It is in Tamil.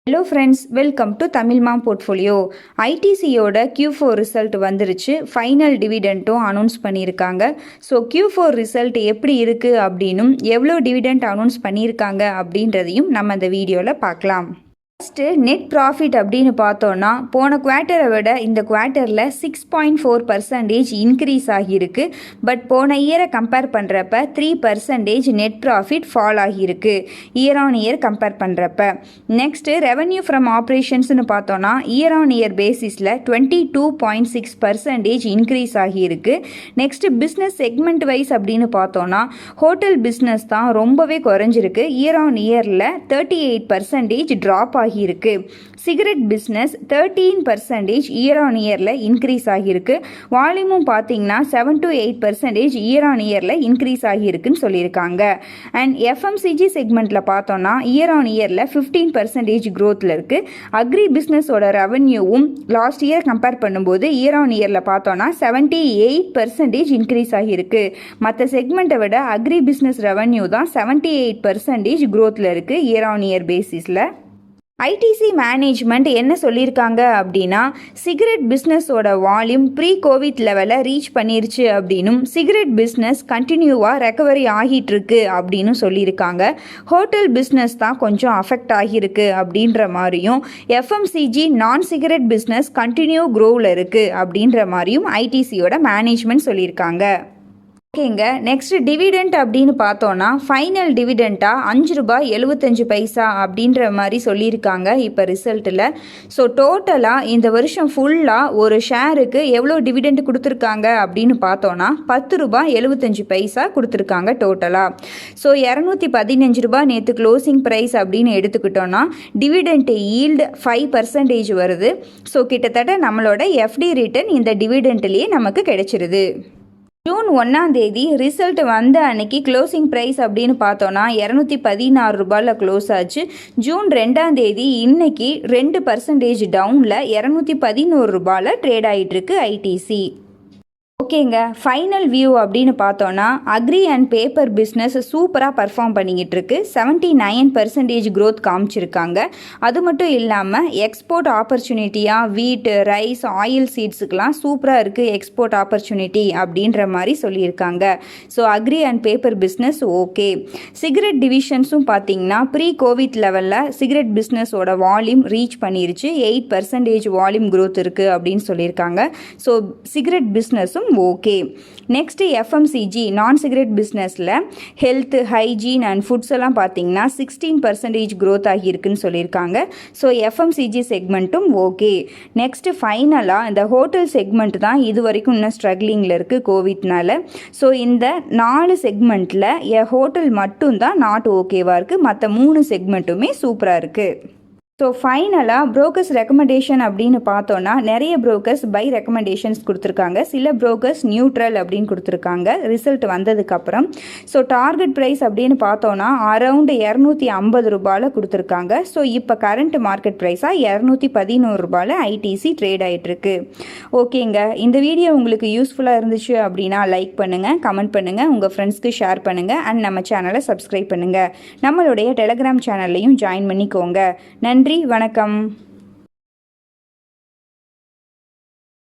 Hello friends, welcome to Tamil Mom Portfolio. ITCயோட Q4 result வந்துருச்சு. ஃபைனல் டிவிடெண்டும் அனௌன்ஸ் பண்ணியிருக்காங்க. ஸோ Q4 ரிசல்ட் எப்படி இருக்குது அப்படின்னும் எவ்வளோ டிவிடெண்ட் அனௌன்ஸ் பண்ணியிருக்காங்க அப்படின்றதையும் நம்ம இந்த வீடியோவில் பார்க்கலாம். ஃபஸ்ட்டு நெட் ப்ராஃபிட் அப்படின்னு பார்த்தோன்னா போன குவார்ட்டரை விட இந்த குவார்ட்டரில் 6.4% இன்க்ரீஸ் ஆகியிருக்கு. பட் போன இயரை கம்பேர் பண்ணுறப்ப 3% நெட் ப்ராஃபிட் ஃபால் ஆகியிருக்கு இயர் ஆன் இயர் கம்பேர் பண்ணுறப்ப. நெக்ஸ்ட்டு ரெவன்யூ ஃப்ரம் ஆப்ரேஷன்ஸ்னு பார்த்தோன்னா இயர் ஆன் இயர் பேசிஸில் 22.6% இன்க்ரீஸ் ஆகியிருக்கு. நெக்ஸ்ட்டு பிஸ்னஸ் செக்மெண்ட் வைஸ் அப்படின்னு பார்த்தோன்னா ஹோட்டல் பிஸ்னஸ் தான் ரொம்பவே குறைஞ்சிருக்கு. இயர் ஆன் இயரில் 38% ட்ராப் ஆகியிருக்கு. சிகரெட் பிஸ்னஸ் 13% இயர் ஆன் இயரில் இன்க்ரீஸ் ஆகியிருக்கு. வால்யூமும் பார்த்தீங்கன்னா 7 to 8% இயர் ஆன் இயரில் இன்க்ரீஸ் ஆகியிருக்குன்னு சொல்லியிருக்காங்க. அண்ட் எஃப்எம்சிஜி செக்மெண்ட்டில் பார்த்தோன்னா இயர் ஆன் இயரில் 15% க்ரோத்தில் இருக்குது. அக்ரி பிஸ்னஸோட ரெவன்யூவும் லாஸ்ட் இயர் கம்பேர் பண்ணும்போது இயர் ஆன் இயரில் பார்த்தோன்னா 78% இன்க்ரீஸ் ஆகியிருக்கு. மற்ற செக்மெண்ட்டை விட அக்ரி பிஸ்னஸ் ரெவன்யூ தான் 78% க்ரோத்தில் இருக்குது இயர் ஆன் இயர் பேசிஸில். ஐடிசி மேனேஜ்மெண்ட் என்ன சொல்லியிருக்காங்க அப்படின்னா சிகரெட் பிஸ்னஸோட வால்யூம் ப்ரீ கோவிட் லெவலை ரீச் பண்ணிருச்சு அப்படின்னும் சிகரெட் பிஸ்னஸ் கண்டினியூவாக ரெக்கவரி ஆகிட்டுருக்கு அப்படின்னு சொல்லியிருக்காங்க. ஹோட்டல் பிஸ்னஸ் தான் கொஞ்சம் அஃபெக்ட் ஆகியிருக்கு அப்படின்ற மாதிரியும் FMCG non cigarette business continue க்ரோவில் இருக்குது அப்படின்ற மாதிரியும் ஐடிசியோட மேனேஜ்மெண்ட் சொல்லியிருக்காங்க. ஓகேங்க, நெக்ஸ்ட் டிவிடெண்ட் அப்படின்னு பார்த்தோன்னா ஃபைனல் டிவிடெண்ட்டாக ₹5.75 அப்படின்ற மாதிரி சொல்லியிருக்காங்க இப்போ ரிசல்ட்டில். ஸோ டோட்டலாக இந்த வருஷம் ஃபுல்லாக ஒரு ஷேருக்கு எவ்வளோ டிவிடெண்ட் கொடுத்துருக்காங்க அப்படின்னு பார்த்தோன்னா ₹10.75 கொடுத்துருக்காங்க டோட்டலாக. ஸோ ₹215 நேற்று க்ளோசிங் ப்ரைஸ் அப்படின்னு எடுத்துக்கிட்டோன்னா டிவிடெண்ட் ஈல்டு 5% வருது. ஸோ கிட்டத்தட்ட நம்மளோட எஃப்டி ரிட்டர்ன் இந்த டிவிடெண்ட்லேயே நமக்கு கிடைச்சிருது. ஜூன் 1 ரிசல்ட் வந்த அன்னைக்கு க்ளோசிங் ப்ரைஸ் அப்படின்னு பார்த்தோன்னா ₹216 க்ளோஸ் ஆச்சு. ஜூன் 2 இன்னைக்கு 2% டவுனில் ₹211 ட்ரேட் ஆகிட்டுருக்கு ஐடிசி. ஓகேங்க, ஃபைனல் வியூ அப்படின்னு பார்த்தோன்னா அக்ரி அண்ட் பேப்பர் பிஸ்னஸ் சூப்பராக பர்ஃபார்ம் பண்ணிக்கிட்டு இருக்கு. 79% க்ரோத் காமிச்சிருக்காங்க. அது மட்டும் இல்லாமல் எக்ஸ்போர்ட் ஆப்பர்ச்சுனிட்டியாக வீட், ரைஸ், ஆயில் சீட்ஸுக்கெலாம் சூப்பராக இருக்குது எக்ஸ்போர்ட் ஆப்பர்ச்சுனிட்டி அப்படின்ற மாதிரி சொல்லியிருக்காங்க. So agri and paper business okay. Cigarette டிவிஷன்ஸும் பார்த்தீங்கன்னா ப்ரீ கோவிட் லெவலில் சிகரெட் பிஸ்னஸோட வால்யூம் ரீச் பண்ணிருச்சு. 8% வால்யூம் க்ரோத் இருக்குது அப்படின்னு சொல்லியிருக்காங்க. ஸோ சிகரெட் பிஸ்னஸும் okay. Next FMCG non cigarette பிஸ்னஸில் ஹெல்த், ஹைஜீன் அண்ட் ஃபுட்ஸ் எல்லாம் பார்த்தீங்கன்னா 16% க்ரோத் ஆகியிருக்குன்னு சொல்லியிருக்காங்க. ஸோ எஃப்எம்சிஜி செக்மெண்ட்டும் ஓகே. நெக்ஸ்ட்டு ஃபைனலாக இந்த ஹோட்டல் செக்மெண்ட் தான் இது வரைக்கும் இன்னும் ஸ்ட்ரகிளிங்கில் இருக்குது கோவிட்னால. ஸோ இந்த 4 செக்மெண்ட்டில் ஹோட்டல் மட்டும்தான் நாட் ஓகேவாக இருக்குது. மற்ற 3 செக்மெண்ட்டுமே சூப்பராக இருக்குது. ஸோ ஃபைனலாக ப்ரோக்கர்ஸ் ரெக்கமெண்டேஷன் அப்படின்னு பார்த்தோன்னா நிறைய ப்ரோக்கர்ஸ் பை ரெக்கமெண்டேஷன்ஸ் கொடுத்துருக்காங்க. சில ப்ரோக்கர்ஸ் நியூட்ரல் அப்படின்னு கொடுத்துருக்காங்க ரிசல்ட் வந்ததுக்கப்புறம். ஸோ டார்கெட் ப்ரைஸ் அப்படின்னு பார்த்தோன்னா அரவுண்ட் ₹250 கொடுத்துருக்காங்க. ஸோ இப்போ கரண்ட் மார்க்கெட் ப்ரைஸாக ₹211 ஐடிசி ட்ரேட் ஆகிட்டுருக்கு. ஓகேங்க, இந்த வீடியோ உங்களுக்கு யூஸ்ஃபுல்லாக இருந்துச்சு அப்படின்னா லைக் பண்ணுங்கள், கமெண்ட் பண்ணுங்கள், உங்கள் ஃப்ரெண்ட்ஸ்க்கு ஷேர் பண்ணுங்கள் அண்ட் நம்ம சேனலை சப்ஸ்கிரைப் பண்ணுங்கள். நம்மளுடைய டெலகிராம் சேனல்லையும் ஜாயின் பண்ணிக்கோங்க. நன்றி, வணக்கம்.